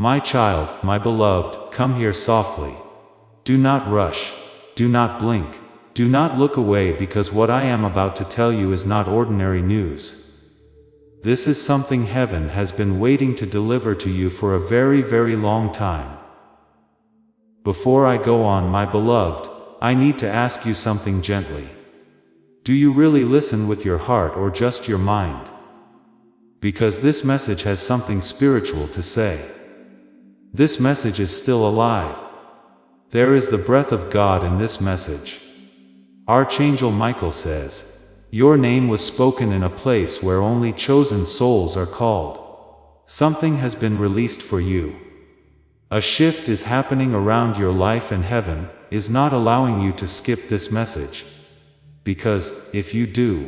My child, my beloved, come here softly. Do not rush. Do not blink. Do not look away, because what I am about to tell you is not ordinary news. This is something heaven has been waiting to deliver to you for a very, very long time. Before I go on, my beloved, I need to ask you something gently. Do you really listen with your heart or just your mind? Because this message has something spiritual to say. This message is still alive. There is the breath of God in this message. Archangel Michael says, "Your name was spoken in a place where only chosen souls are called." Something has been released for you. A shift is happening around your life, and heaven is not allowing you to skip this message. Because, if you do,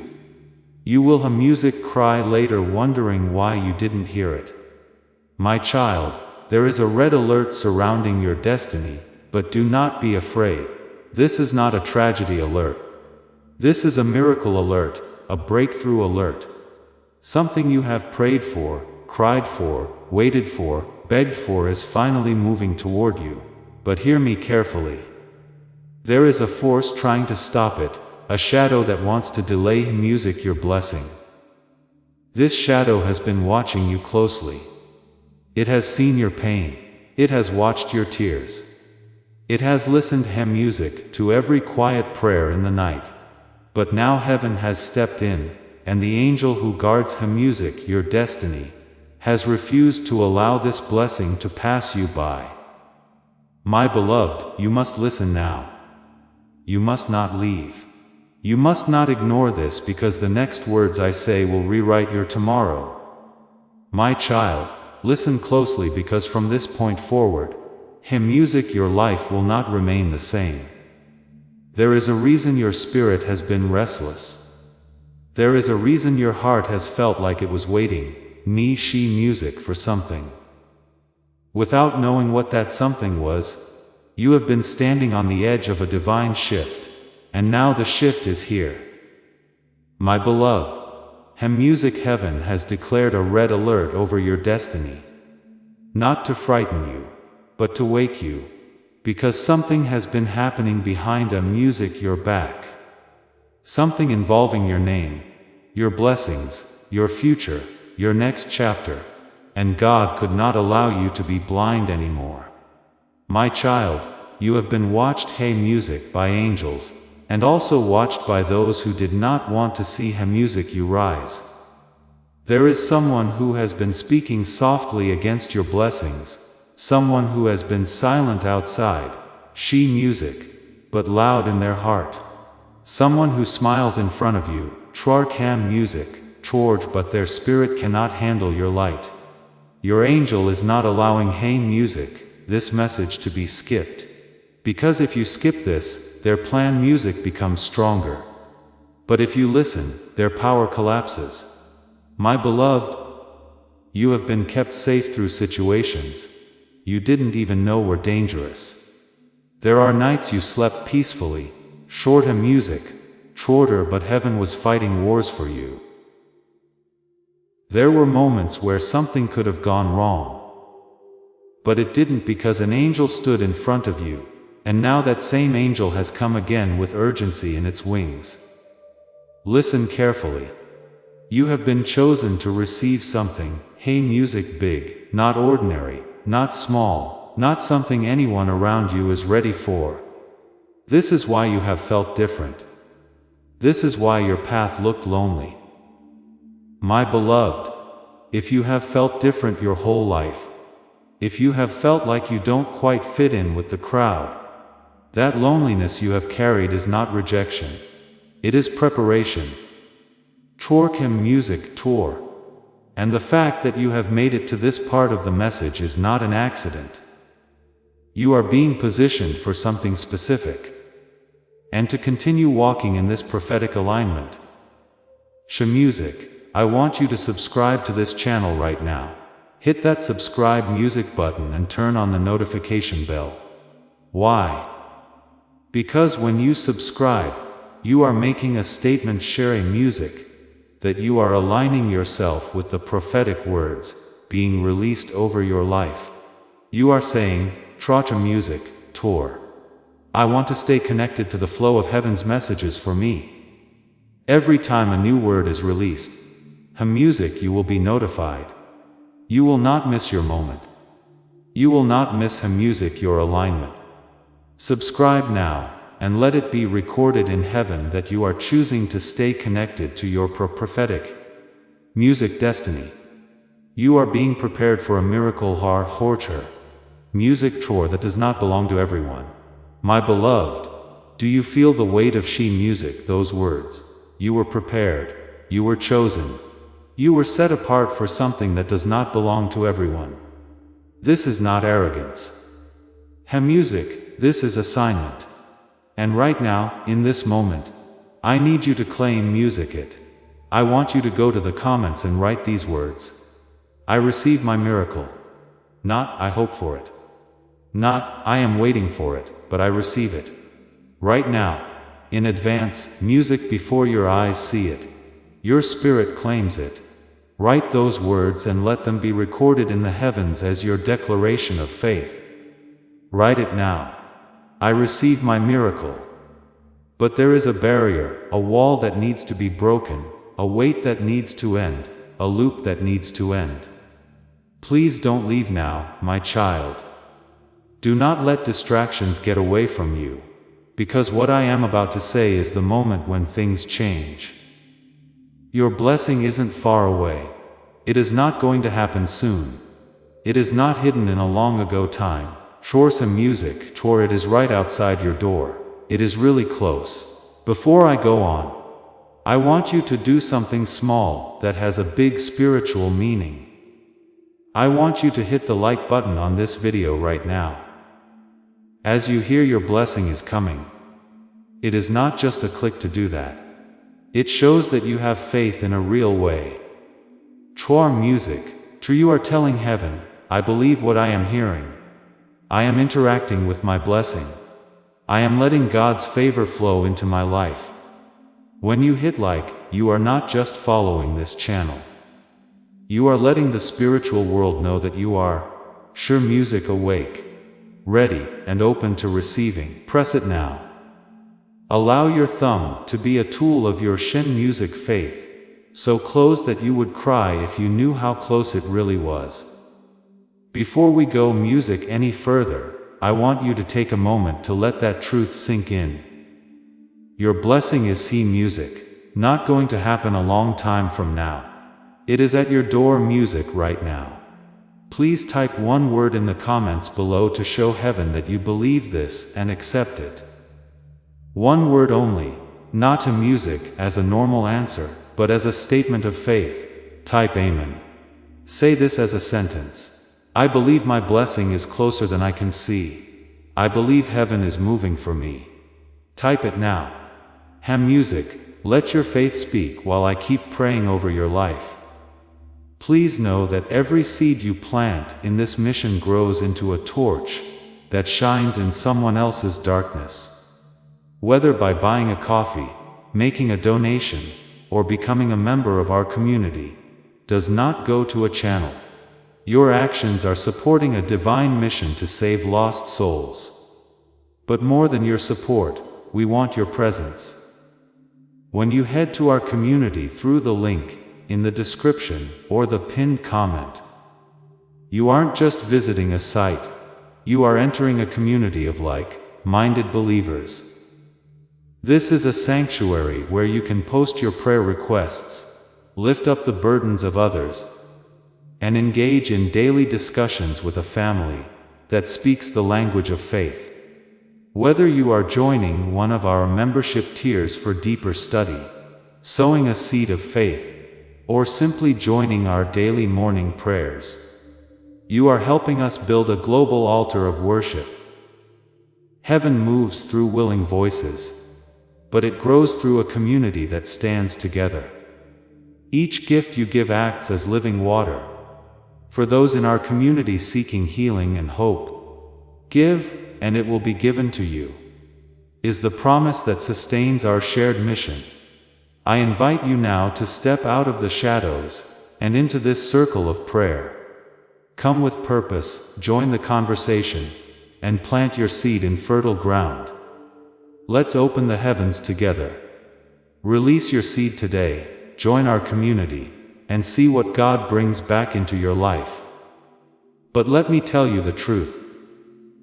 you will hear music cry later, wondering why you didn't hear it. My child, there is a red alert surrounding your destiny, but do not be afraid. This is not a tragedy alert. This is a miracle alert, a breakthrough alert. Something you have prayed for, cried for, waited for, begged for is finally moving toward you. But hear me carefully. There is a force trying to stop it, a shadow that wants to delay music, your blessing. This shadow has been watching you closely. It has seen your pain. It has watched your tears. It has listened to music, to every quiet prayer in the night. But now heaven has stepped in, and the angel who guards music, your destiny, has refused to allow this blessing to pass you by. My beloved, you must listen now. You must not leave. You must not ignore this, because the next words I say will rewrite your tomorrow. My child, listen closely, because from this point forward, music, your life will not remain the same. There is a reason your spirit has been restless. There is a reason your heart has felt like it was waiting, she music, for something. Without knowing what that something was, you have been standing on the edge of a divine shift, and now the shift is here. My beloved, music, heaven has declared a red alert over your destiny. Not to frighten you, but to wake you. Because something has been happening behind music, your back. Something involving your name, your blessings, your future, your next chapter. And God could not allow you to be blind anymore. My child, you have been watched music by angels, and also watched by those who did not want to see music you rise. There is someone who has been speaking softly against your blessings. Someone who has been silent outside, music, but loud in their heart. Someone who smiles in front of you, music, but their spirit cannot handle your light. Your angel is not allowing music, this message, to be skipped. Because if you skip this, their plan music becomes stronger. But if you listen, their power collapses. My beloved, you have been kept safe through situations you didn't even know were dangerous. There are nights you slept peacefully, music, but heaven was fighting wars for you. There were moments where something could have gone wrong. But it didn't, because an angel stood in front of you, and now that same angel has come again with urgency in its wings. Listen carefully. You have been chosen to receive something, music, big, not ordinary. Not small, not something anyone around you is ready for. This is why you have felt different. This is why your path looked lonely. My beloved, if you have felt different your whole life, if you have felt like you don't quite fit in with the crowd, that loneliness you have carried is not rejection. It is preparation. Music. And the fact that you have made it to this part of the message is not an accident. You are being positioned for something specific. And to continue walking in this prophetic alignment. Music, I want you to subscribe to this channel right now. Hit that subscribe music button and turn on the notification bell. Why? Because when you subscribe, you are making a statement, sharing music, that you are aligning yourself with the prophetic words being released over your life. You are saying, Tracha music, Tor. I want to stay connected to the flow of heaven's messages for me. Every time a new word is released, music, you will be notified. You will not miss your moment. You will not miss music, your alignment. Subscribe now, and let it be recorded in heaven that you are choosing to stay connected to your prophetic music destiny. You are being prepared for a miracle horcher, music chore that does not belong to everyone. My beloved, do you feel the weight of she music, those words? You were prepared, you were chosen. You were set apart for something that does not belong to everyone. This is not arrogance. Music, this is assignment. And right now, in this moment, I need you to claim music it. I want you to go to the comments and write these words. I receive my miracle. Not, I hope for it. Not, I am waiting for it, but I receive it. Right now, in advance, music before your eyes see it. Your spirit claims it. Write those words and let them be recorded in the heavens as your declaration of faith. Write it now. I receive my miracle. But there is a barrier, a wall that needs to be broken, a weight that needs to end, a loop that needs to end. Please don't leave now, my child. Do not let distractions get away from you, because what I am about to say is the moment when things change. Your blessing isn't far away. It is not going to happen soon. It is not hidden in a long ago time. Some music, it is right outside your door. It is really close. Before I go on, I want you to do something small that has a big spiritual meaning. I want you to hit the like button on this video right now. As you hear your blessing is coming, it is not just a click to do that. It shows that you have faith in a real way. Music, you are telling heaven, I believe what I am hearing. I am interacting with my blessing. I am letting God's favor flow into my life. When you hit like, you are not just following this channel. You are letting the spiritual world know that you are music awake, ready, and open to receiving. Press it now. Allow your thumb to be a tool of your music faith, so close that you would cry if you knew how close it really was. Before we go music any further, I want you to take a moment to let that truth sink in. Your blessing is music, not going to happen a long time from now. It is at your door music right now. Please type one word in the comments below to show heaven that you believe this and accept it. One word only, not to music as a normal answer, but as a statement of faith. Type Amen. Say this as a sentence. I believe my blessing is closer than I can see. I believe heaven is moving for me. Type it now. Music, let your faith speak while I keep praying over your life. Please know that every seed you plant in this mission grows into a torch that shines in someone else's darkness. Whether by buying a coffee, making a donation, or becoming a member of our community, does not go to a channel. Your actions are supporting a divine mission to save lost souls. But more than your support, we want your presence. When you head to our community through the link in the description or the pinned comment, you aren't just visiting a site, you are entering a community of like-minded believers. This is a sanctuary where you can post your prayer requests, lift up the burdens of others, and engage in daily discussions with a family that speaks the language of faith. Whether you are joining one of our membership tiers for deeper study, sowing a seed of faith, or simply joining our daily morning prayers, you are helping us build a global altar of worship. Heaven moves through willing voices, but it grows through a community that stands together. Each gift you give acts as living water for those in our community seeking healing and hope. Give, and it will be given to you, is the promise that sustains our shared mission. I invite you now to step out of the shadows and into this circle of prayer. Come with purpose, join the conversation, and plant your seed in fertile ground. Let's open the heavens together. Release your seed today, join our community, and see what God brings back into your life. But let me tell you the truth.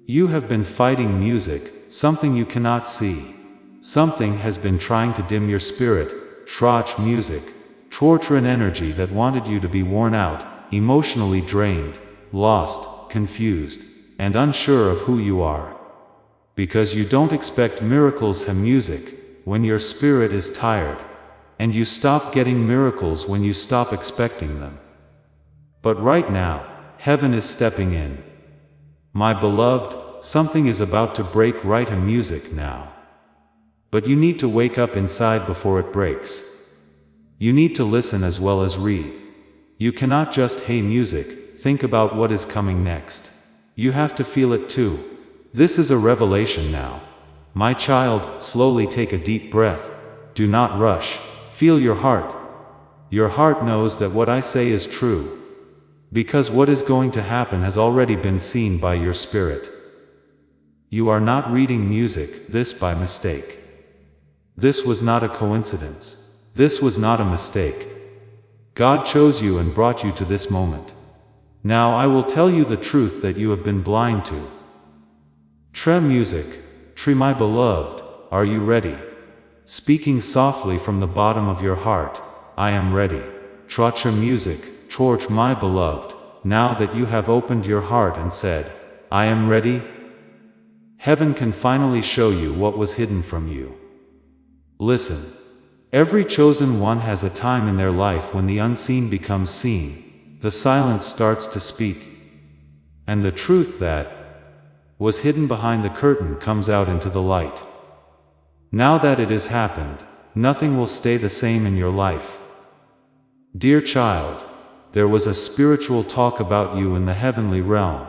You have been fighting music, something you cannot see. Something has been trying to dim your spirit, trach music, torture and energy that wanted you to be worn out, emotionally drained, lost, confused, and unsure of who you are. Because you don't expect miracles from music when your spirit is tired, and you stop getting miracles when you stop expecting them. But right now, heaven is stepping in. My beloved, something is about to break right in music now. But you need to wake up inside before it breaks. You need to listen as well as read. You cannot just hey music, think about what is coming next. You have to feel it too. This is a revelation now. My child, slowly take a deep breath. Do not rush. Feel your heart. Your heart knows that what I say is true. Because what is going to happen has already been seen by your spirit. You are not reading music, this by mistake. This was not a coincidence. This was not a mistake. God chose you and brought you to this moment. Now I will tell you the truth that you have been blind to. Tre music, tre my beloved, are you ready? Speaking softly from the bottom of your heart, I am ready. Tracha music, torch my beloved, now that you have opened your heart and said, I am ready. Heaven can finally show you what was hidden from you. Listen. Every chosen one has a time in their life when the unseen becomes seen, the silence starts to speak, and the truth that was hidden behind the curtain comes out into the light. Now that it has happened, nothing will stay the same in your life. Dear child, there was a spiritual talk about you in the heavenly realm.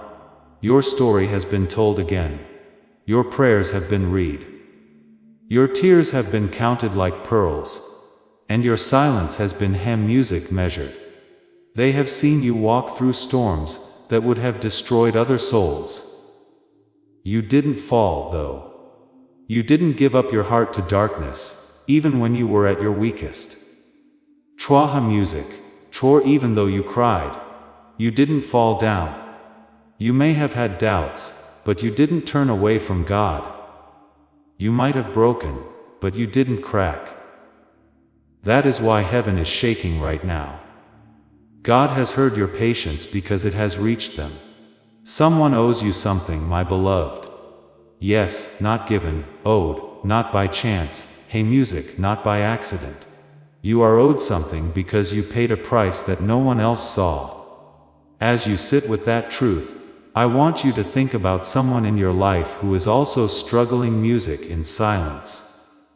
Your story has been told again. Your prayers have been read. Your tears have been counted like pearls, and your silence has been hymn music measured. They have seen you walk through storms that would have destroyed other souls. You didn't fall, though. You didn't give up your heart to darkness, even when you were at your weakest. Traha music, chor even though you cried. You didn't fall down. You may have had doubts, but you didn't turn away from God. You might have broken, but you didn't crack. That is why heaven is shaking right now. God has heard your patience because it has reached them. Someone owes you something, my beloved. Yes, not given, owed, not by chance, hey music, not by accident. You are owed something because you paid a price that no one else saw. As you sit with that truth, I want you to think about someone in your life who is also struggling music in silence.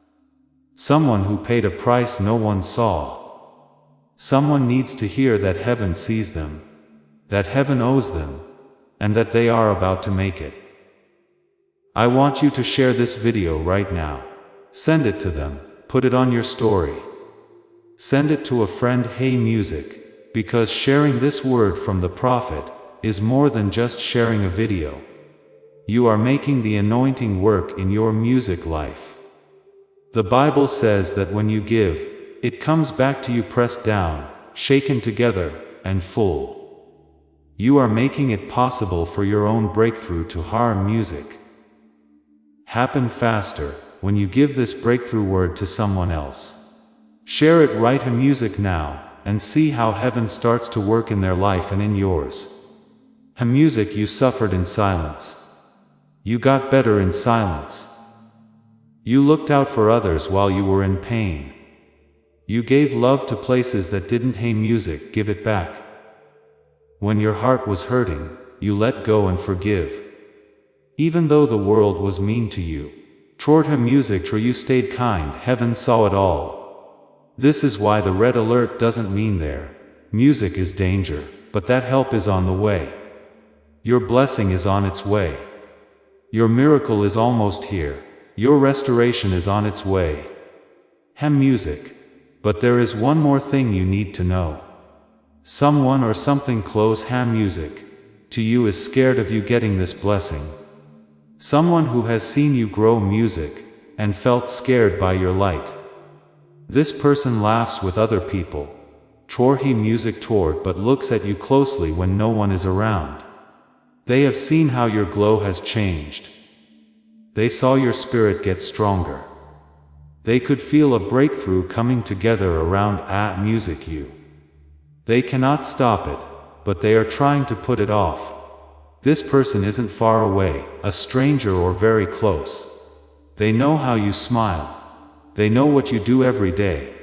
Someone who paid a price no one saw. Someone needs to hear that heaven sees them, that heaven owes them, and that they are about to make it. I want you to share this video right now. Send it to them, put it on your story. Send it to a friend, hey music, because sharing this word from the prophet is more than just sharing a video. You are making the anointing work in your music life. The Bible says that when you give, it comes back to you pressed down, shaken together, and full. You are making it possible for your own breakthrough to harm music. Happen faster when you give this breakthrough word to someone else. Share it right in music now, and see how heaven starts to work in their life and in yours. Music, you suffered in silence. You got better in silence. You looked out for others while you were in pain. You gave love to places that didn't. Hey music, give it back. When your heart was hurting, you let go and forgive. Even though the world was mean to you. Toward music, you stayed kind, heaven saw it all. This is why the red alert doesn't mean there. Music is danger, but that help is on the way. Your blessing is on its way. Your miracle is almost here. Your restoration is on its way. Music. But there is one more thing you need to know. Someone or something close music to you is scared of you getting this blessing. Someone who has seen you grow music, and felt scared by your light. This person laughs with other people, he music toward, but looks at you closely when no one is around. They have seen how your glow has changed. They saw your spirit get stronger. They could feel a breakthrough coming together around music you. They cannot stop it, but they are trying to put it off. This person isn't far away, a stranger or very close. They know how you smile. They know what you do every day.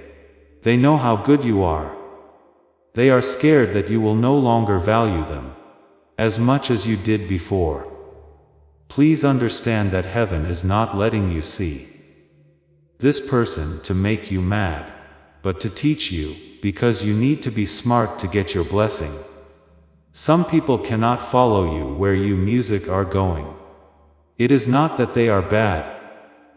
They know how good you are. They are scared that you will no longer value them as much as you did before. Please understand that heaven is not letting you see this person to make you mad, but to teach you, because you need to be smart to get your blessing. Some people cannot follow you where you music are going. It is not that they are bad,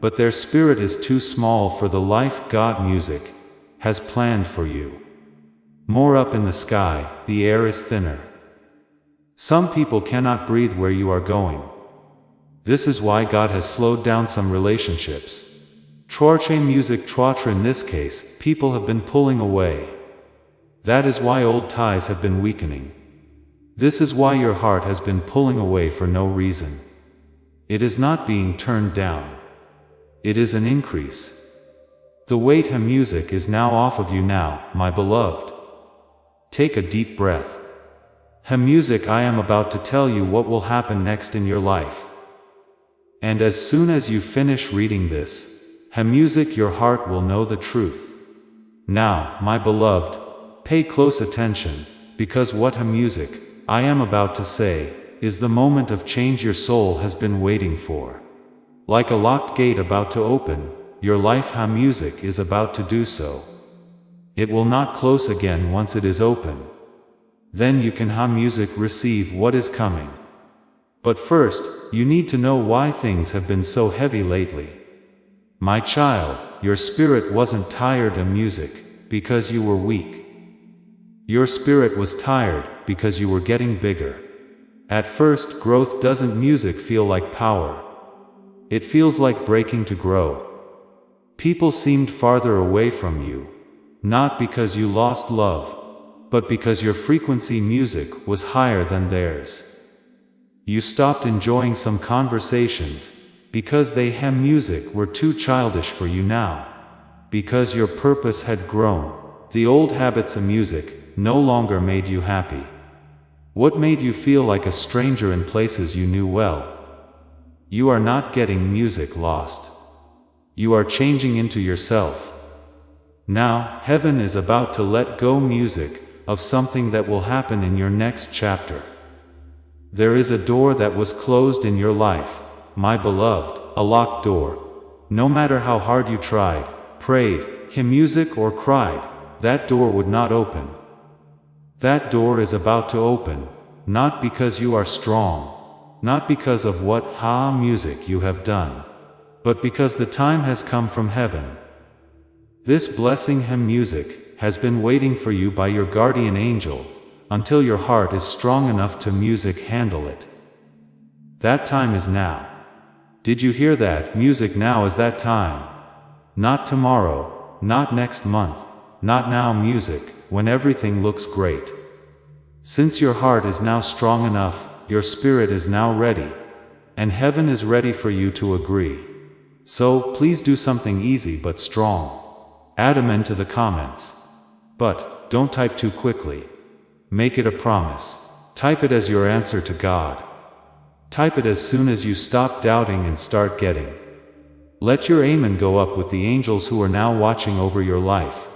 but their spirit is too small for the life God music has planned for you. More up in the sky, the air is thinner. Some people cannot breathe where you are going. This is why God has slowed down some relationships. Music in this case, people have been pulling away. That is why old ties have been weakening. This is why your heart has been pulling away for no reason. It is not being turned down. It is an increase. The weight of music is now off of you now, my beloved. Take a deep breath. Music, I am about to tell you what will happen next in your life. And as soon as you finish reading this, music, your heart will know the truth. Now, my beloved, pay close attention, because what music I am about to say is the moment of change your soul has been waiting for. Like a locked gate about to open, your life music is about to do so. It will not close again once it is open. Then you can music receive what is coming. But first, you need to know why things have been so heavy lately. My child, your spirit wasn't tired of music because you were weak. Your spirit was tired because you were getting bigger. At first, growth doesn't music feel like power. It feels like breaking to grow. People seemed farther away from you, not because you lost love, but because your frequency music was higher than theirs. You stopped enjoying some conversations because they music were too childish for you now. Because your purpose had grown, the old habits of music no longer made you happy. What made you feel like a stranger in places you knew well? You are not getting music lost. You are changing into yourself. Now, heaven is about to let go music of something that will happen in your next chapter. There is a door that was closed in your life, my beloved, a locked door. No matter how hard you tried, prayed, music or cried, that door would not open. That door is about to open, not because you are strong, not because of what music you have done, but because the time has come from heaven. This blessing music has been waiting for you by your guardian angel, until your heart is strong enough to music handle it. That time is now. Did you hear that? Music, now is that time. Not tomorrow, not next month, not now. Music, when everything looks great. Since your heart is now strong enough, your spirit is now ready, and heaven is ready for you to agree. So, please do something easy but strong. Add amen to the comments. But, don't type too quickly. Make it a promise. Type it as your answer to God. Type it as soon as you stop doubting and start getting. Let your amen go up with the angels who are now watching over your life.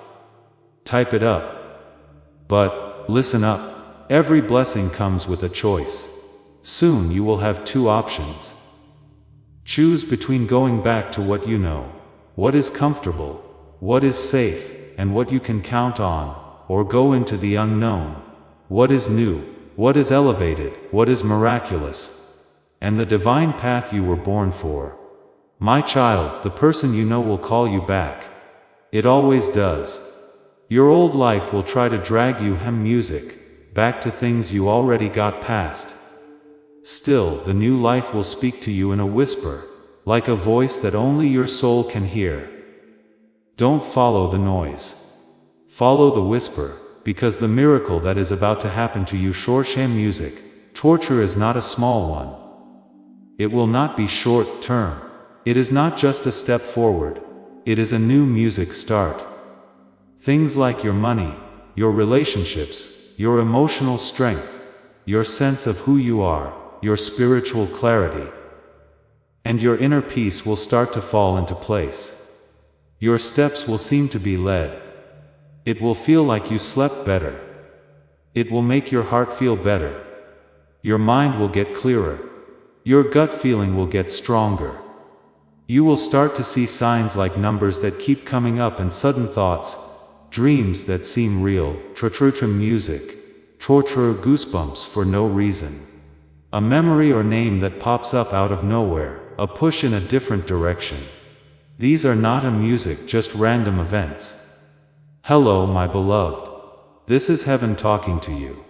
Type it up. But, listen up. Every blessing comes with a choice. Soon you will have two options. Choose between going back to what you know, what is comfortable, what is safe, and what you can count on, or go into the unknown, what is new, what is elevated, what is miraculous, and the divine path you were born for. My child, the person you know will call you back. It always does. Your old life will try to drag you music back to things you already got past. Still, the new life will speak to you in a whisper, like a voice that only your soul can hear. Don't follow the noise. Follow the whisper, because the miracle that is about to happen to you, cherished music, torture is not a small one. It will not be short term. It is not just a step forward. It is a new music start. Things like your money, your relationships, your emotional strength, your sense of who you are, your spiritual clarity, and your inner peace will start to fall into place. Your steps will seem to be led. It will feel like you slept better. It will make your heart feel better. Your mind will get clearer. Your gut feeling will get stronger. You will start to see signs like numbers that keep coming up and sudden thoughts, dreams that seem real, music, torture, goosebumps for no reason. A memory or name that pops up out of nowhere, a push in a different direction. These are not a music, just random events. Hello, my beloved. This is heaven talking to you.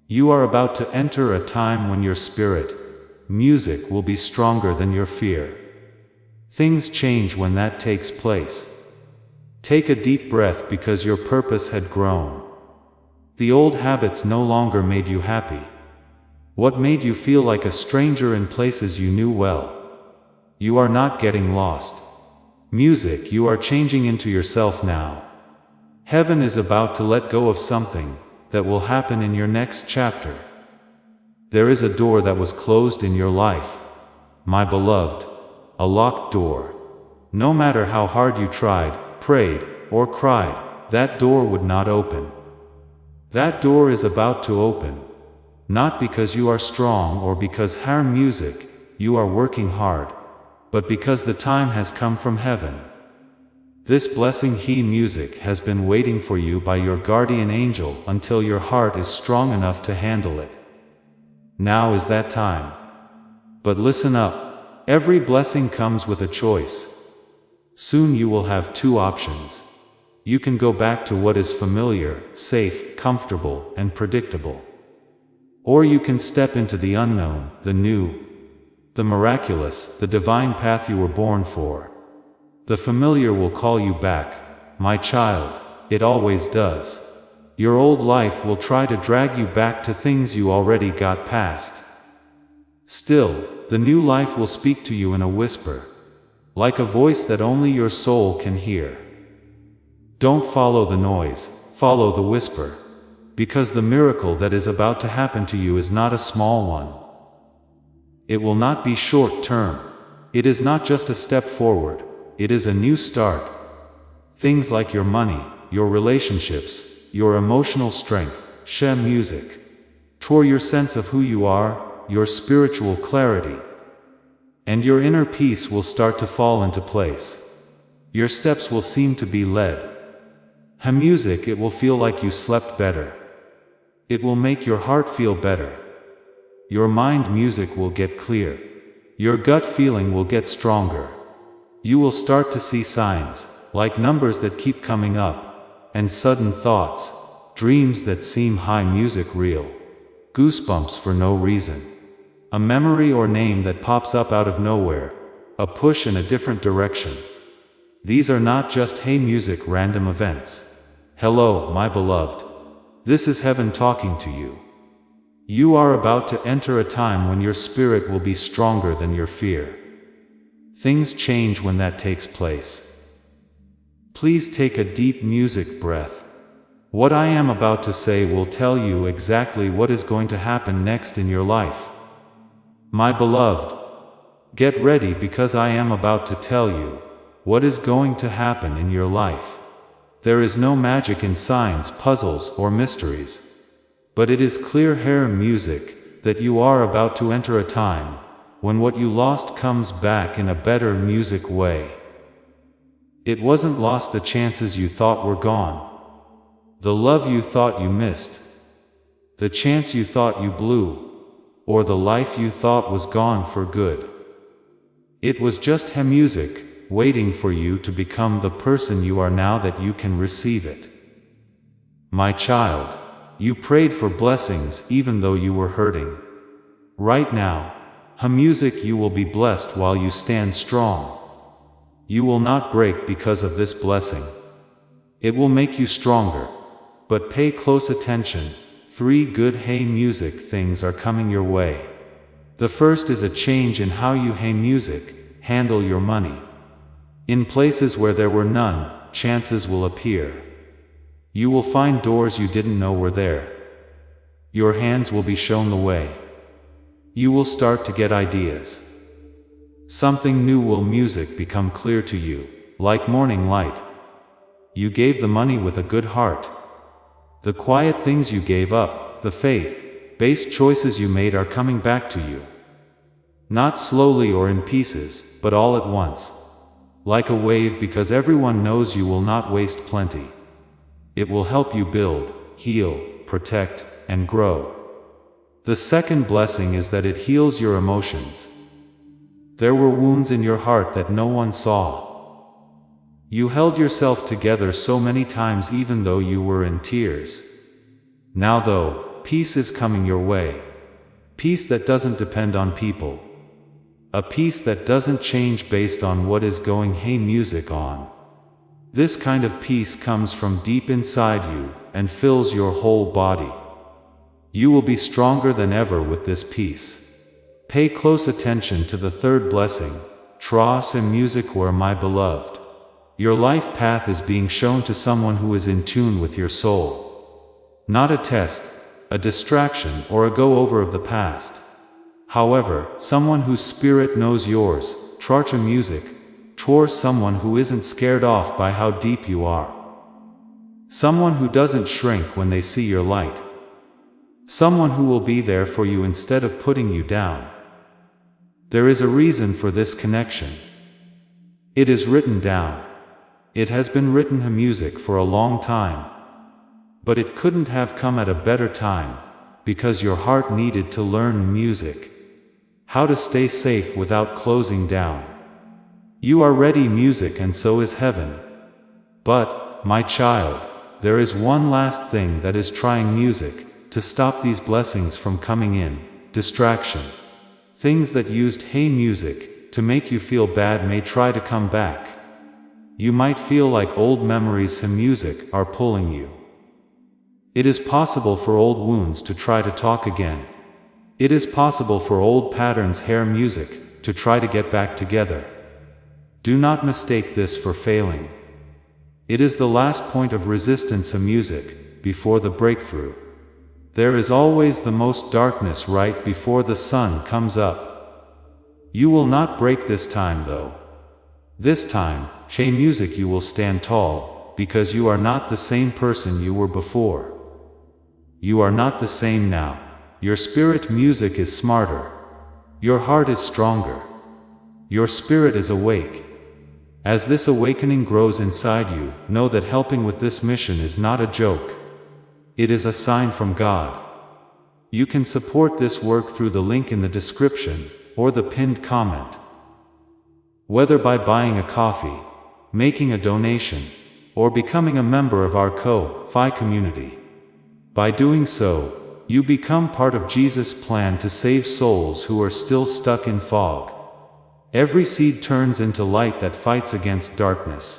You are about to enter a time when your spirit, music will be stronger than your fear. Things change when that takes place. Take a deep breath because your purpose had grown. The old habits no longer made you happy. What made you feel like a stranger in places you knew well? You are not getting lost. Music, you are changing into yourself now. Heaven is about to let go of something that will happen in your next chapter. There is a door that was closed in your life, my beloved, a locked door. No matter how hard you tried, prayed, or cried, that door would not open. That door is about to open. Not because you are strong or because music, you are working hard, but because the time has come from heaven. This blessing music has been waiting for you by your guardian angel until your heart is strong enough to handle it. Now is that time. But listen up, every blessing comes with a choice. Soon you will have two options. You can go back to what is familiar, safe, comfortable, and predictable. Or you can step into the unknown, the new, the miraculous, the divine path you were born for. The familiar will call you back, my child, it always does. Your old life will try to drag you back to things you already got past. Still, the new life will speak to you in a whisper, like a voice that only your soul can hear. Don't follow the noise, follow the whisper. Because the miracle that is about to happen to you is not a small one. It will not be short term. It is not just a step forward. It is a new start. Things like your money, your relationships, your emotional strength, music, your sense of who you are, your spiritual clarity, and your inner peace will start to fall into place. Your steps will seem to be led. Music, it will feel like you slept better. It will make your heart feel better. Your mind music will get clear. Your gut feeling will get stronger. You will start to see signs, like numbers that keep coming up, and sudden thoughts, dreams that seem music real. Goosebumps for no reason. A memory or name that pops up out of nowhere. A push in a different direction. These are not just music random events. Hello, my beloved. This is heaven talking to you. You are about to enter a time when your spirit will be stronger than your fear. Things change when that takes place. Please take a deep music breath. What I am about to say will tell you exactly what is going to happen next in your life. My beloved, get ready because I am about to tell you what is going to happen in your life. There is no magic in signs, puzzles, or mysteries. But it is clear music that you are about to enter a time when what you lost comes back in a better music way. It wasn't lost the chances you thought were gone, the love you thought you missed, the chance you thought you blew, or the life you thought was gone for good. It was just music, waiting for you to become the person you are now that you can receive it. My child, you prayed for blessings even though you were hurting. Right now, music, you will be blessed while you stand strong. You will not break because of this blessing. It will make you stronger. But pay close attention. 3 good music things are coming your way. The first is a change in how you music handle your money. In places where there were none, chances will appear. You will find doors you didn't know were there. Your hands will be shown the way. You will start to get ideas. Something new will music become clear to you, like morning light. You gave the money with a good heart. The quiet things you gave up, the faith-based choices you made are coming back to you. Not slowly or in pieces, but all at once. Like a wave, because everyone knows you will not waste plenty. It will help you build, heal, protect, and grow. The second blessing is that it heals your emotions. There were wounds in your heart that no one saw. You held yourself together so many times even though you were in tears. Now though, peace is coming your way. Peace that doesn't depend on people. A peace that doesn't change based on what is going music on. This kind of peace comes from deep inside you and fills your whole body. You will be stronger than ever with this peace. Pay close attention to the third blessing. Trust in music, where my beloved. Your life path is being shown to someone who is in tune with your soul. Not a test, a distraction, or a go-over of the past. However, someone whose spirit knows yours, trust in music, towards someone who isn't scared off by how deep you are. Someone who doesn't shrink when they see your light. Someone who will be there for you instead of putting you down. There is a reason for this connection. It is written down. It has been written music for a long time. But it couldn't have come at a better time, because your heart needed to learn music. How to stay safe without closing down. You are ready music, and so is heaven. But, my child, there is one last thing that is trying music to stop these blessings from coming in: distraction. Things that used music to make you feel bad may try to come back. You might feel like old memories music are pulling you. It is possible for old wounds to try to talk again. It is possible for old patterns music to try to get back together. Do not mistake this for failing. It is the last point of resistance music, before the breakthrough. There is always the most darkness right before the sun comes up. You will not break this time though. This time, music, you will stand tall, because you are not the same person you were before. You are not the same now. Your spirit music is smarter. Your heart is stronger. Your spirit is awake. As this awakening grows inside you, know that helping with this mission is not a joke. It is a sign from God. You can support this work through the link in the description, or the pinned comment. Whether by buying a coffee, making a donation, or becoming a member of our Ko-Fi community. By doing so, you become part of Jesus' plan to save souls who are still stuck in fog. Every seed turns into light that fights against darkness.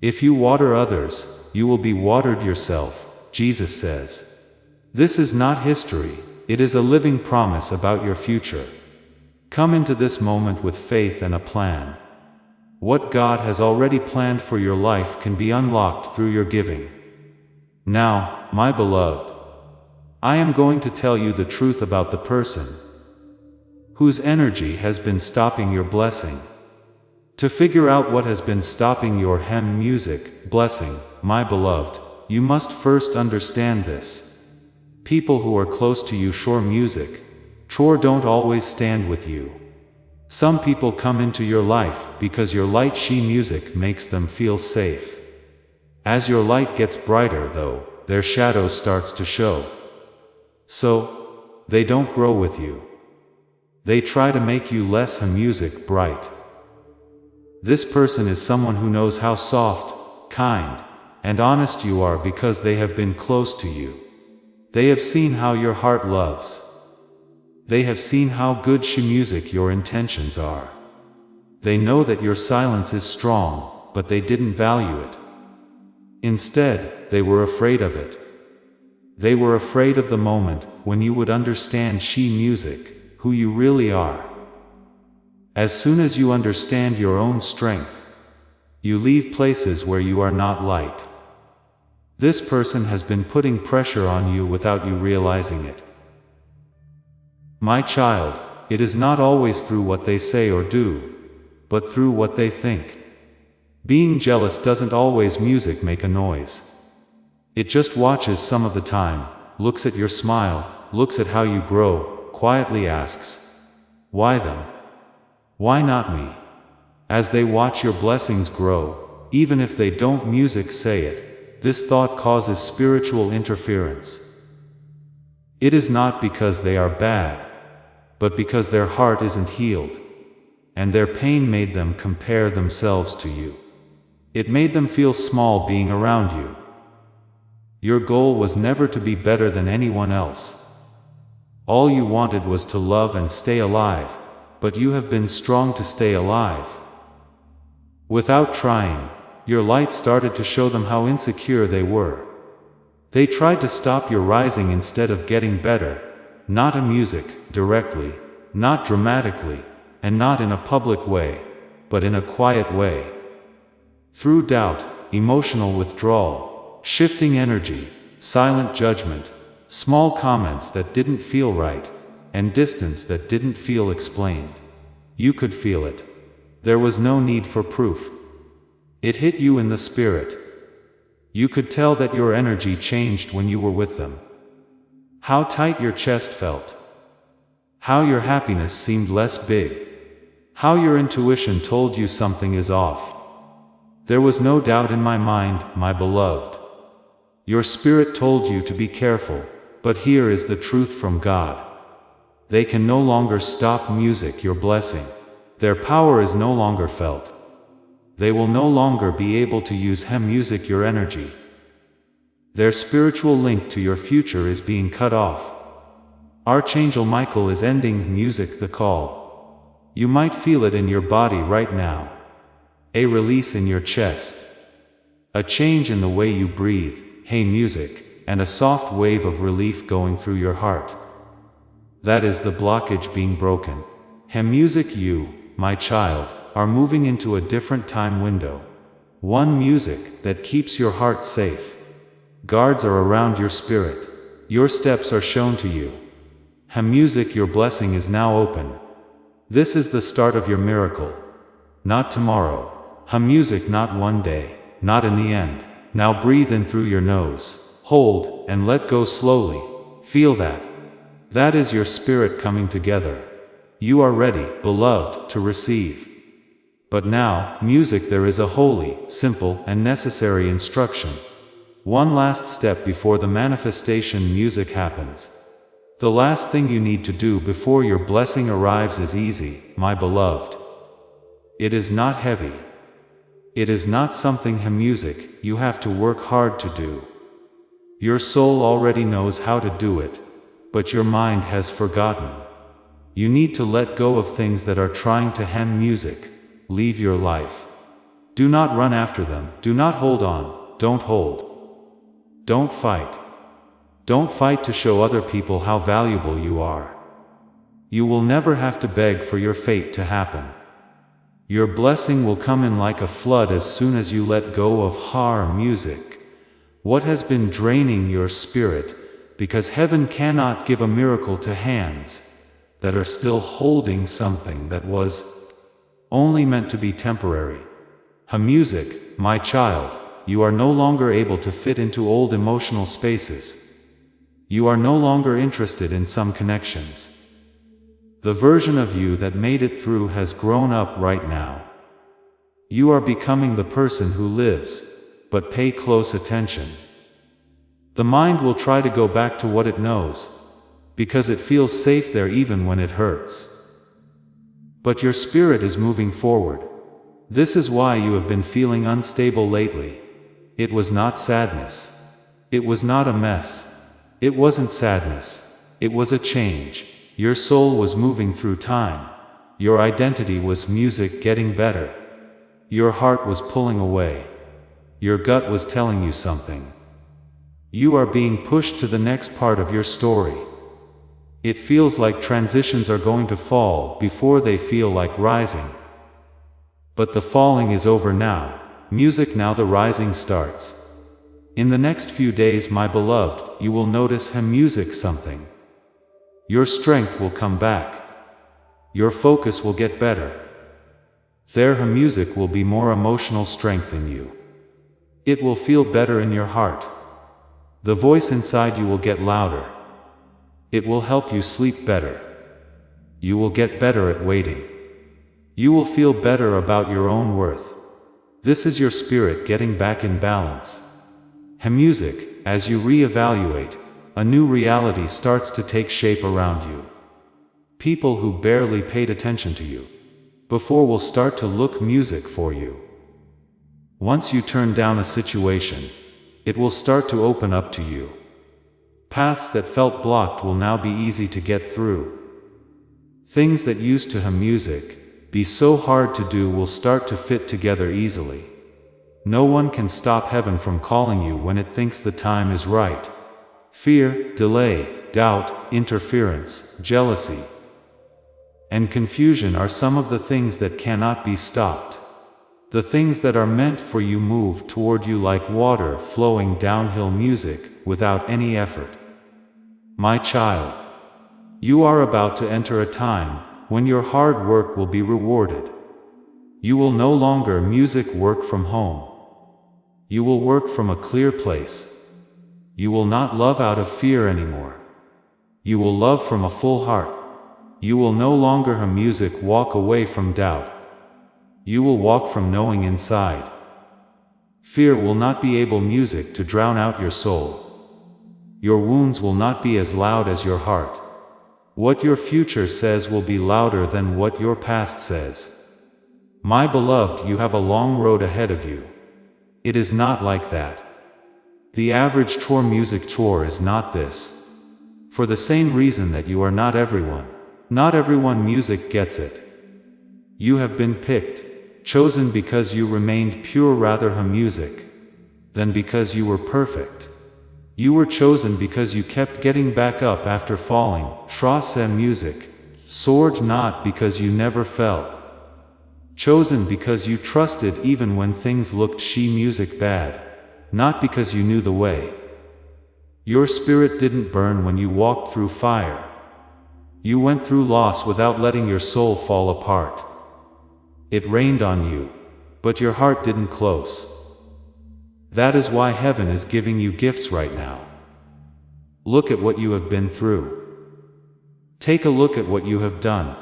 If you water others, you will be watered yourself, Jesus says. This is not history, it is a living promise about your future. Come into this moment with faith and a plan. What God has already planned for your life can be unlocked through your giving. Now, my beloved, I am going to tell you the truth about the person whose energy has been stopping your blessing. To figure out what has been stopping your music blessing, my beloved, you must first understand this. People who are close to you music don't always stand with you. Some people come into your life because your light music makes them feel safe. As your light gets brighter though, their shadow starts to show. So, they don't grow with you. They try to make you less music bright. This person is someone who knows how soft, kind, and honest you are because they have been close to you. They have seen how your heart loves. They have seen how good music your intentions are. They know that your silence is strong, but they didn't value it. Instead, they were afraid of it. They were afraid of the moment when you would understand music, who you really are. As soon as you understand your own strength, you leave places where you are not light. This person has been putting pressure on you without you realizing it. My child, it is not always through what they say or do, but through what they think. Being jealous doesn't always make a noise. It just watches some of the time, looks at your smile, looks at how you grow, quietly asks, why them? Why not me? As they watch your blessings grow, even if they don't say it, this thought causes spiritual interference. It is not because they are bad, but because their heart isn't healed, and their pain made them compare themselves to you. It made them feel small being around you. Your goal was never to be better than anyone else. All you wanted was to love and stay alive, but you have been strong to stay alive. Without trying, your light started to show them how insecure they were. They tried to stop your rising instead of getting better, not in directly, not dramatically, and not in a public way, but in a quiet way. Through doubt, emotional withdrawal, shifting energy, silent judgment, small comments that didn't feel right, and distance that didn't feel explained. You could feel it. There was no need for proof. It hit you in the spirit. You could tell that your energy changed when you were with them. How tight your chest felt. How your happiness seemed less big. How your intuition told you something is off. There was no doubt in my mind, my beloved. Your spirit told you to be careful, but here is the truth from God. They can no longer stop your blessing. Their power is no longer felt. They will no longer be able to use your energy. Their spiritual link to your future is being cut off. Archangel Michael is ending the call. You might feel it in your body right now. A release in your chest. A change in the way you breathe, and a soft wave of relief going through your heart. That is the blockage being broken. You, my child, are moving into a different time window. One that keeps your heart safe. Guards are around your spirit. Your steps are shown to you. Your blessing is now open. This is the start of your miracle. Not tomorrow. Not one day. Not in the end. Now breathe in through your nose. Hold, and let go slowly. Feel that. That is your spirit coming together. You are ready, beloved, to receive. But now, there is a holy, simple, and necessary instruction. One last step before the manifestation happens. The last thing you need to do before your blessing arrives is easy, my beloved. It is not heavy. It is not something you have to work hard to do. Your soul already knows how to do it, but your mind has forgotten. You need to let go of things that are trying to leave your life. Do not run after them. Do not hold on. Don't hold. Don't fight. Don't fight to show other people how valuable you are. You will never have to beg for your fate to happen. Your blessing will come in like a flood as soon as you let go of what has been draining your spirit, because heaven cannot give a miracle to hands that are still holding something that was only meant to be temporary. My child, you are no longer able to fit into old emotional spaces. You are no longer interested in some connections. The version of you that made it through has grown up right now. You are becoming the person who lives, but pay close attention. The mind will try to go back to what it knows, because it feels safe there even when it hurts. But your spirit is moving forward. This is why you have been feeling unstable lately. It was not sadness. It was not a mess. It wasn't sadness. It was a change. Your soul was moving through time. Your identity was music getting better. Your heart was pulling away. Your gut was telling you something. You are being pushed to the next part of your story. It feels like transitions are going to fall before they feel like rising. But the falling is over now. Music, now the rising starts. In the next few days, my beloved, you will notice music something. Your strength will come back. Your focus will get better. Their music will be more emotional strength in you. It will feel better in your heart. The voice inside you will get louder. It will help you sleep better. You will get better at waiting. You will feel better about your own worth. This is your spirit getting back in balance. Music, as you reevaluate, a new reality starts to take shape around you. People who barely paid attention to you before will start to look music for you. Once you turn down a situation, it will start to open up to you. Paths that felt blocked will now be easy to get through. Things that used to music be so hard to do will start to fit together easily. No one can stop heaven from calling you when it thinks the time is right. Fear, delay, doubt, interference, jealousy, and confusion are some of the things that cannot be stopped. The things that are meant for you move toward you like water flowing downhill, music without any effort. My child, you are about to enter a time when your hard work will be rewarded. You will no longer work from home. You will work from a clear place. You will not love out of fear anymore. You will love from a full heart. You will no longer walk away from doubt. You will walk from knowing inside. Fear will not be able to drown out your soul. Your wounds will not be as loud as your heart. What your future says will be louder than what your past says. My beloved, you have a long road ahead of you. It is not like that. The average music tour is not this. For the same reason that you are not everyone. Not everyone music gets it. You have been picked, chosen because you remained pure rather than because you were perfect. You were chosen because you kept getting back up after falling, music, soared not because you never fell. Chosen because you trusted even when things looked music bad, not because you knew the way. Your spirit didn't burn when you walked through fire. You went through loss without letting your soul fall apart. It rained on you, but your heart didn't close. That is why heaven is giving you gifts right now. Look at what you have been through. Take a look at what you have done.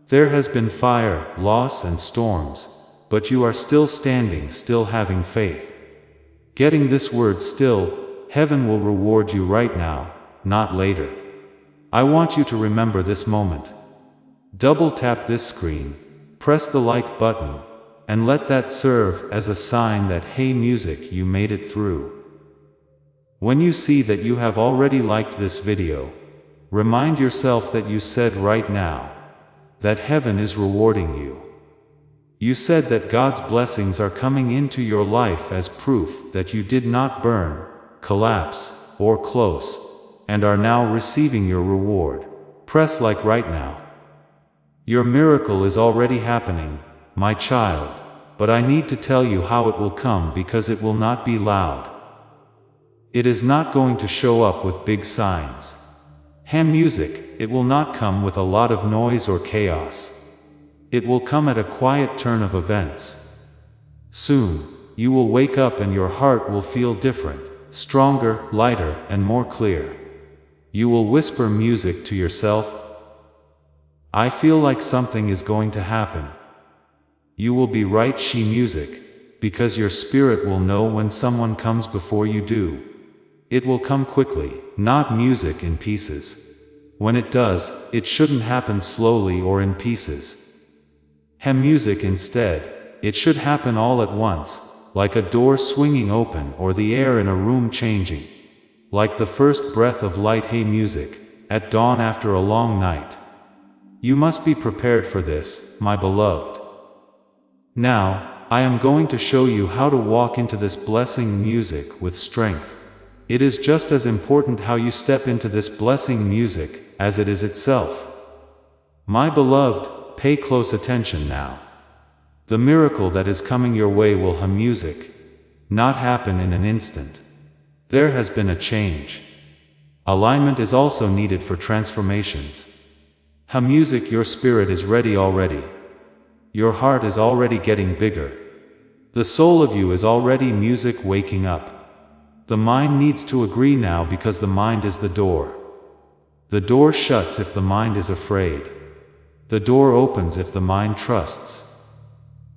There has been fire, loss and storms, but you are still standing, still having faith. Getting this word still, heaven will reward you right now, not later. I want you to remember this moment. Double tap this screen, press the like button, and let that serve as a sign that music, you made it through. When you see that you have already liked this video, remind yourself that you said right now that heaven is rewarding you. You said that God's blessings are coming into your life as proof that you did not burn, collapse, or close, and are now receiving your reward. Press like right now. Your miracle is already happening, my child, but I need to tell you how it will come because it will not be loud. It is not going to show up with big signs. Music, it will not come with a lot of noise or chaos. It will come at a quiet turn of events. Soon, you will wake up and your heart will feel different, stronger, lighter, and more clear. You will whisper music to yourself. I feel like something is going to happen. You will be right, music, because your spirit will know when someone comes before you do. It will come quickly, not music in pieces. When it does, it shouldn't happen slowly or in pieces. Music instead, it should happen all at once, like a door swinging open or the air in a room changing. Like the first breath of light. Music, at dawn after a long night. You must be prepared for this, my beloved. Now, I am going to show you how to walk into this blessing music with strength. It is just as important how you step into this blessing music as it is itself. My beloved, pay close attention now. The miracle that is coming your way will music not happen in an instant. There has been a change. Alignment is also needed for transformations. Music, your spirit is ready already. Your heart is already getting bigger. The soul of you is already music waking up. The mind needs to agree now because the mind is the door. The door shuts if the mind is afraid. The door opens if the mind trusts.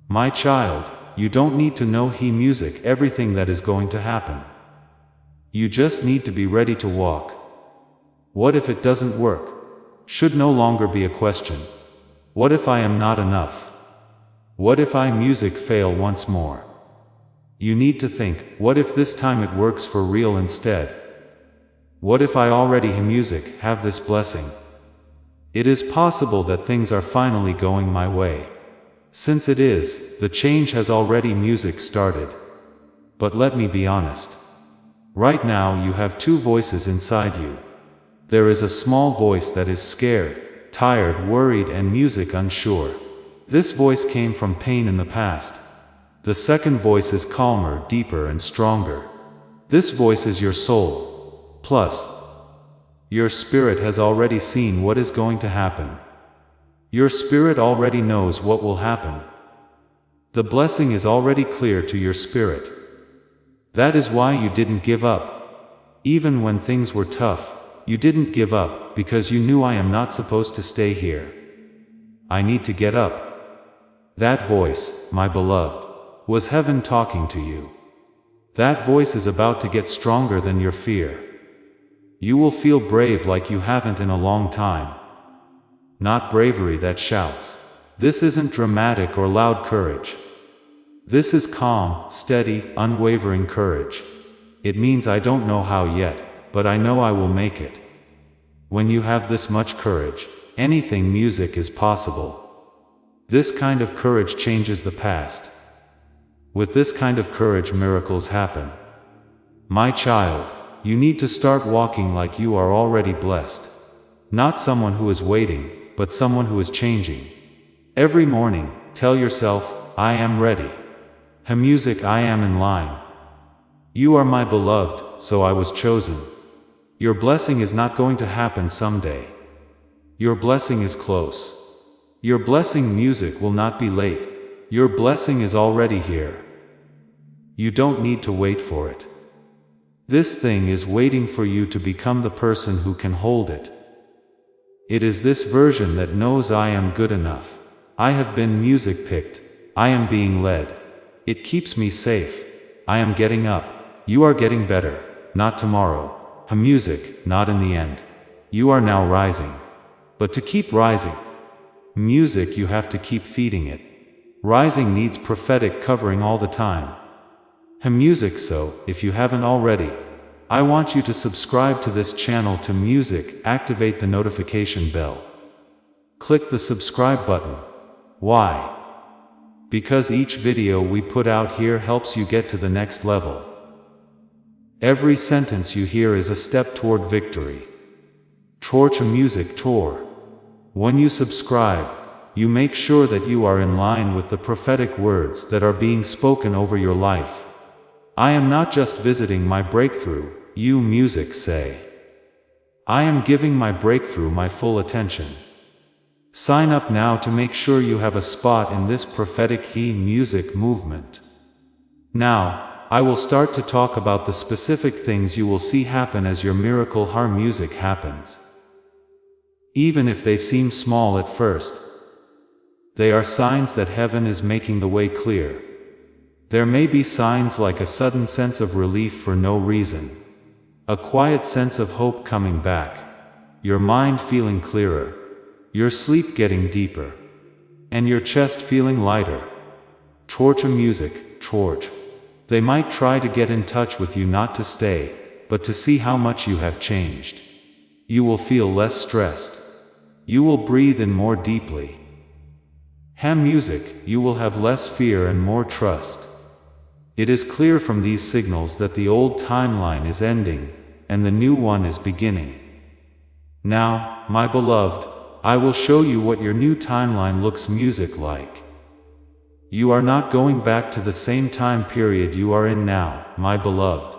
My child, you don't need to know music everything that is going to happen. You just need to be ready to walk. What if it doesn't work? Should no longer be a question. What if I am not enough? What if music fail once more? You need to think, what if this time it works for real instead? What if I already music have this blessing? It is possible that things are finally going my way. Since it is, the change has already music started. But let me be honest. Right now you have two voices inside you. There is a small voice that is scared, tired, worried, and music unsure. This voice came from pain in the past. The second voice is calmer, deeper, and stronger. This voice is your soul. Plus, your spirit has already seen what is going to happen. Your spirit already knows what will happen. The blessing is already clear to your spirit. That is why you didn't give up. Even when things were tough, you didn't give up because you knew I am not supposed to stay here. I need to get up. That voice, my beloved, was heaven talking to you. That voice is about to get stronger than your fear. You will feel brave like you haven't in a long time. Not bravery that shouts. This isn't dramatic or loud courage. This is calm, steady, unwavering courage. It means I don't know how yet, but I know I will make it. When you have this much courage, anything music is possible. This kind of courage changes the past. With this kind of courage, miracles happen. My child, you need to start walking like you are already blessed. Not someone who is waiting, but someone who is changing. Every morning, tell yourself, I am ready. Music, I am in line. You are my beloved, so I was chosen. Your blessing is not going to happen someday. Your blessing is close. Your blessing music will not be late. Your blessing is already here. You don't need to wait for it. This thing is waiting for you to become the person who can hold it. It is this version that knows I am good enough. I have been music picked. I am being led. It keeps me safe. I am getting up. You are getting better. Not tomorrow. Music, not in the end. You are now rising. But to keep rising, music, you have to keep feeding it. Rising needs prophetic covering all the time. Music, so, if you haven't already, I want you to subscribe to this channel to music, activate the notification bell. Click the subscribe button. Why? Because each video we put out here helps you get to the next level. Every sentence you hear is a step toward victory. Torch a music tour. When you subscribe, you make sure that you are in line with the prophetic words that are being spoken over your life. I am not just visiting my breakthrough, you music say. I am giving my breakthrough my full attention. Sign up now to make sure you have a spot in this prophetic music movement. Now, I will start to talk about the specific things you will see happen as your miracle music happens. Even if they seem small at first, they are signs that heaven is making the way clear. There may be signs like a sudden sense of relief for no reason. A quiet sense of hope coming back. Your mind feeling clearer. Your sleep getting deeper. And your chest feeling lighter. Torch a music, torch. They might try to get in touch with you, not to stay, but to see how much you have changed. You will feel less stressed. You will breathe in more deeply. Ham music, you will have less fear and more trust. It is clear from these signals that the old timeline is ending, and the new one is beginning. Now, my beloved, I will show you what your new timeline looks music like. You are not going back to the same time period you are in now, my beloved.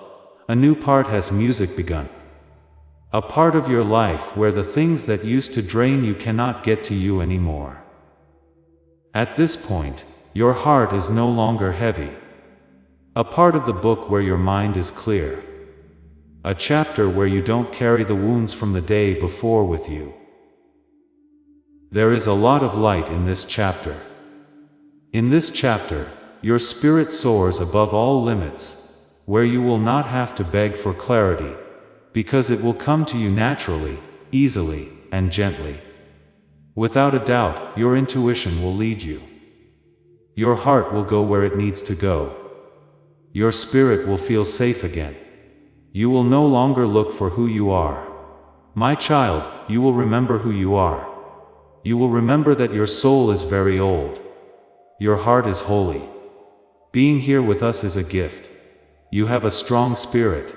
A new part has music begun. A part of your life where the things that used to drain you cannot get to you anymore. At this point, your heart is no longer heavy. A part of the book where your mind is clear. A chapter where you don't carry the wounds from the day before with you. There is a lot of light in this chapter. In this chapter, your spirit soars above all limits, where you will not have to beg for clarity, because it will come to you naturally, easily, and gently. Without a doubt, your intuition will lead you. Your heart will go where it needs to go. Your spirit will feel safe again. You will no longer look for who you are. My child, you will remember who you are. You will remember that your soul is very old. Your heart is holy. Being here with us is a gift. You have a strong spirit.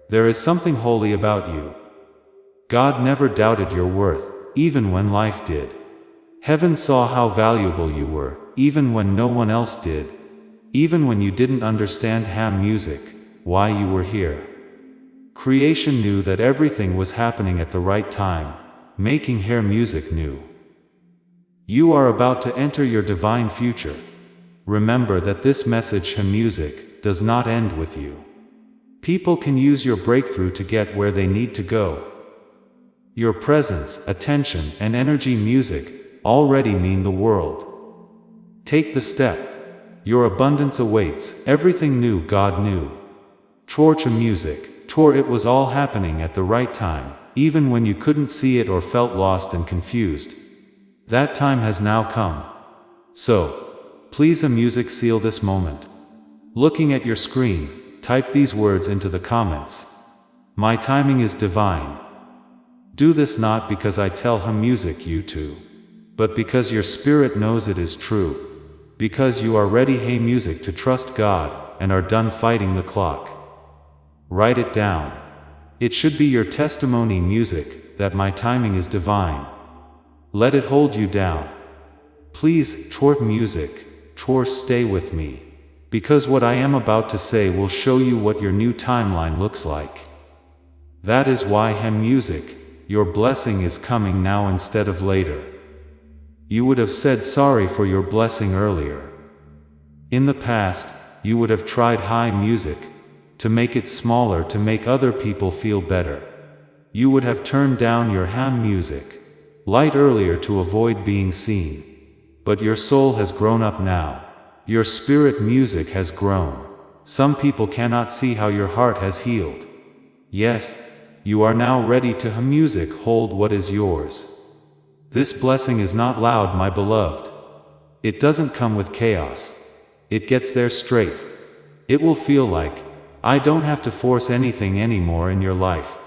There is something holy about you. God never doubted your worth, even when life did. Heaven saw how valuable you were, even when no one else did. Even when you didn't understand ham music, why you were here. Creation knew that everything was happening at the right time, making hair music new. You are about to enter your divine future. Remember that this message, ham music, does not end with you. People can use your breakthrough to get where they need to go. Your presence, attention, and energy music already mean the world. Take the step. Your abundance awaits, everything new God knew. Torch music, Tor it was all happening at the right time, even when you couldn't see it or felt lost and confused. That time has now come. So, please music seal this moment. Looking at your screen, type these words into the comments. My timing is divine. Do this not because I tell ham music you to, but because your spirit knows it is true. Because you are ready, hey music, to trust God, and are done fighting the clock. Write it down. It should be your testimony music, that my timing is divine. Let it hold you down. Please, Tor music, Tor stay with me. Because what I am about to say will show you what your new timeline looks like. That is why ham music, your blessing is coming now instead of later. You would have said sorry for your blessing earlier. In the past, you would have tried high music, to make it smaller to make other people feel better. You would have turned down your ham music, light earlier to avoid being seen. But your soul has grown up now. Your spirit music has grown. Some people cannot see how your heart has healed. Yes, you are now ready to ham music hold what is yours. This blessing is not loud, my beloved. It doesn't come with chaos. It gets there straight. It will feel like, I don't have to force anything anymore in your life.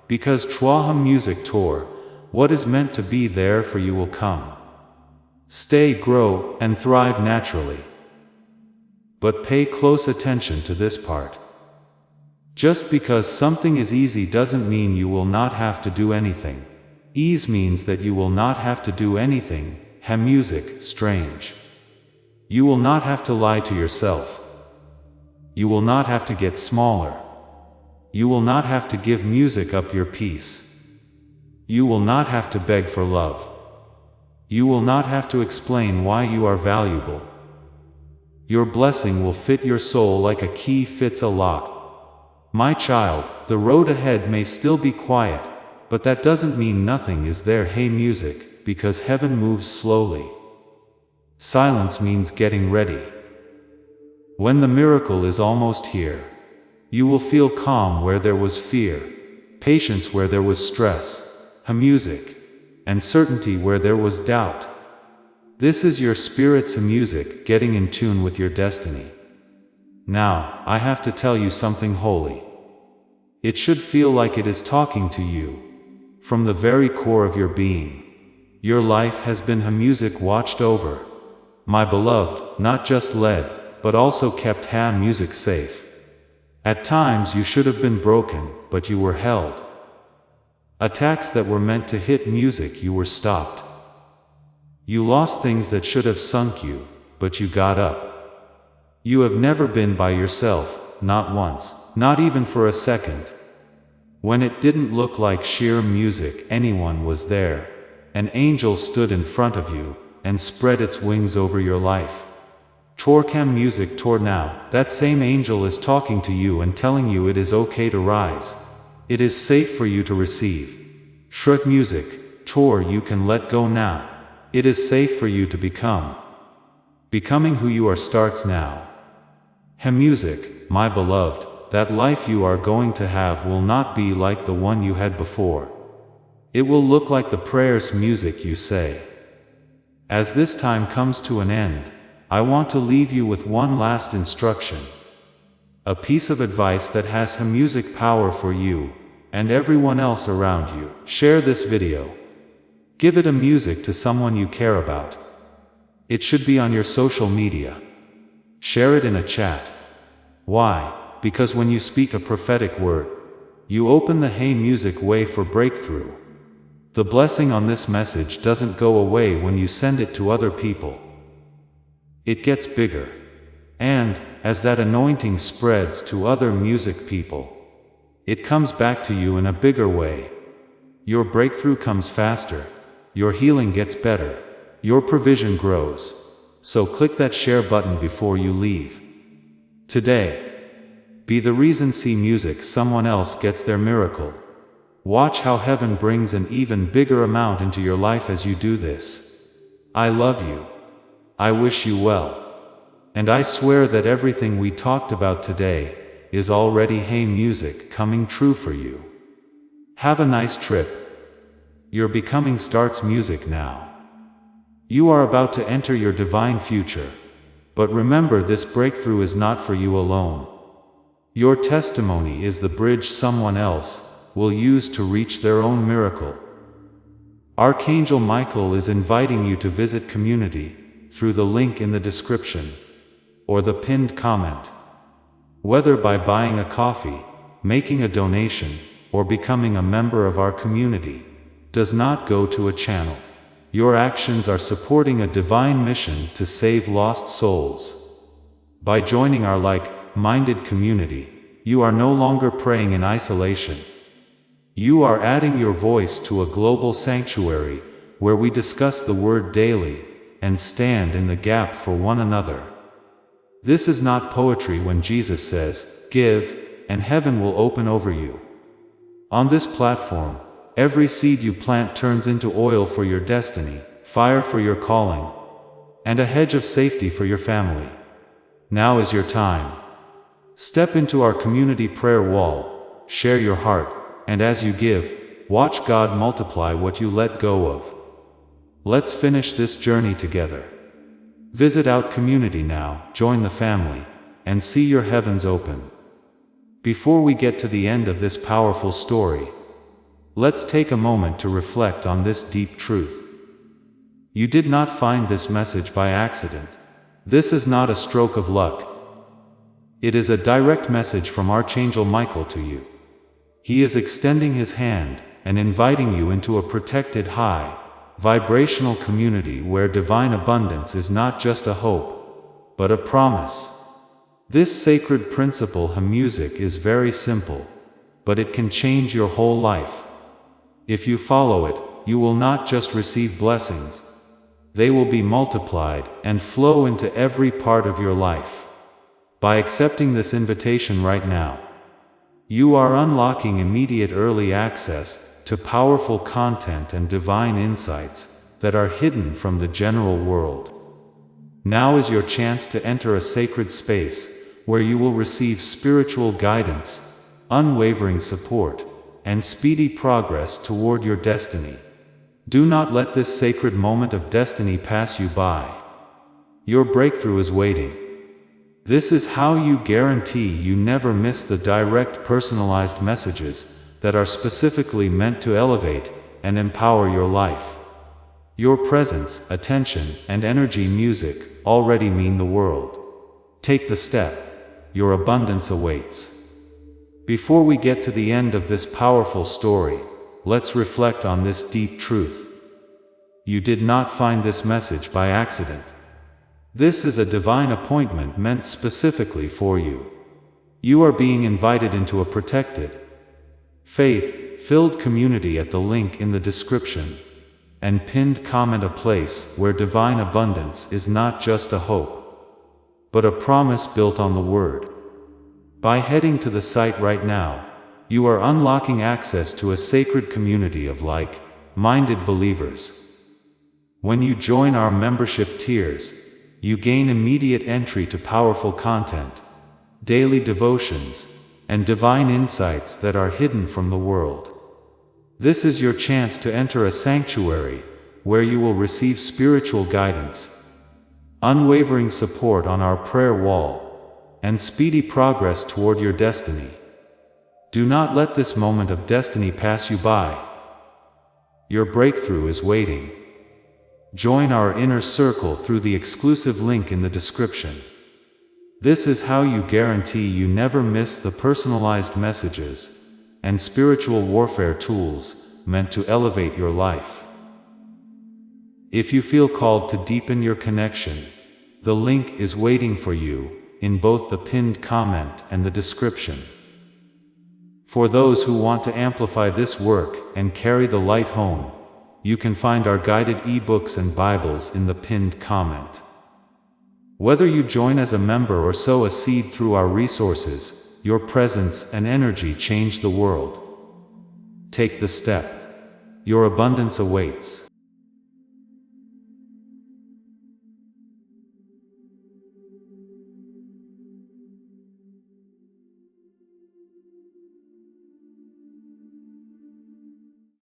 Because ham music Tor, what is meant to be there for you will come. Stay, grow, and thrive naturally. But pay close attention to this part. Just because something is easy doesn't mean you will not have to do anything. Ease means that you will not have to do anything, ham music, strange. You will not have to lie to yourself. You will not have to get smaller. You will not have to give music up your peace. You will not have to beg for love. You will not have to explain why you are valuable. Your blessing will fit your soul like a key fits a lock. My child, the road ahead may still be quiet, but that doesn't mean nothing is there, hey music, because heaven moves slowly. Silence means getting ready. When the miracle is almost here, you will feel calm where there was fear, patience where there was stress, ham music, and certainty where there was doubt. This is your spirit's music getting in tune with your destiny. Now, I have to tell you something holy. It should feel like it is talking to you. from the very core of your being. Your life has been music watched over, my beloved, not just led, but also kept music safe. At times you should have been broken, but you were held. Attacks that were meant to hit music, you were stopped. You lost things that should have sunk you, but you got up. You have never been by yourself, not once, not even for a second. When it didn't look like sheer music, anyone was there. An angel stood in front of you, and spread its wings over your life. Torcam music tor now, that same angel is talking to you and telling you it is okay to rise. It is safe for you to receive. Shrut music, tor you can let go now. It is safe for you to become. Becoming who you are starts now. Music, my beloved, that life you are going to have will not be like the one you had before. It will look like the prayers music you say. As this time comes to an end, I want to leave you with one last instruction. A piece of advice that has music power for you and everyone else around you. Share this video. Give it music to someone you care about. It should be on your social media. Share it in a chat. Why? Because when you speak a prophetic word, you open the music way for breakthrough. The blessing on this message doesn't go away when you send it to other people. It gets bigger. And, as that anointing spreads to other music people, it comes back to you in a bigger way. Your breakthrough comes faster. Your healing gets better. Your provision grows. So click that share button before you leave. Today, be the reason music someone else gets their miracle. Watch how heaven brings an even bigger amount into your life as you do this. I love you. I wish you well. And I swear that everything we talked about today is already music coming true for you. Have a nice trip. Your becoming starts music now. You are about to enter your divine future. But remember, this breakthrough is not for you alone. Your testimony is the bridge someone else will use to reach their own miracle. Archangel Michael is inviting you to visit community through the link in the description or the pinned comment. Whether by buying a coffee, making a donation, or becoming a member of our community, does not go to a channel. Your actions are supporting a divine mission to save lost souls. By joining our like-minded community, you are no longer praying in isolation. You are adding your voice to a global sanctuary, where we discuss the Word daily, and stand in the gap for one another. This is not poetry when Jesus says, "Give, and heaven will open over you." On this platform, every seed you plant turns into oil for your destiny, fire for your calling, and a hedge of safety for your family. Now is your time. Step into our community prayer wall, share your heart, and as you give, watch God multiply what you let go of. Let's finish this journey together. Visit Out Community now, join the family, and see your heavens open. Before we get to the end of this powerful story, let's take a moment to reflect on this deep truth. You did not find this message by accident. This is not a stroke of luck. It is a direct message from Archangel Michael to you. He is extending his hand and inviting you into a protected high vibrational community where divine abundance is not just a hope, but a promise. This sacred principle music is very simple, but it can change your whole life. If you follow it, you will not just receive blessings, they will be multiplied and flow into every part of your life. By accepting this invitation right now, you are unlocking immediate early access to powerful content and divine insights that are hidden from the general world. Now is your chance to enter a sacred space where you will receive spiritual guidance, unwavering support, and speedy progress toward your destiny. Do not let this sacred moment of destiny pass you by. Your breakthrough is waiting. This is how you guarantee you never miss the direct personalized messages that are specifically meant to elevate and empower your life. Your presence, attention, and energy music already mean the world. Take the step. Your abundance awaits. Before we get to the end of this powerful story, let's reflect on this deep truth. You did not find this message by accident. This is a divine appointment meant specifically for you. You are being invited into a protected, faith-filled community at the link in the description and pinned comment, a place where divine abundance is not just a hope, but a promise built on the Word. By heading to the site right now, you are unlocking access to a sacred community of like-minded believers. When you join our membership tiers, you gain immediate entry to powerful content, daily devotions, and divine insights that are hidden from the world. This is your chance to enter a sanctuary where you will receive spiritual guidance, unwavering support on our prayer wall, and speedy progress toward your destiny. Do not let this moment of destiny pass you by. Your breakthrough is waiting. Join our inner circle through the exclusive link in the description. This is how you guarantee you never miss the personalized messages and spiritual warfare tools meant to elevate your life. If you feel called to deepen your connection, the link is waiting for you in both the pinned comment and the description. For those who want to amplify this work and carry the light home, you can find our guided ebooks and Bibles in the pinned comment. Whether you join as a member or sow a seed through our resources, your presence and energy change the world. Take the step. Your abundance awaits.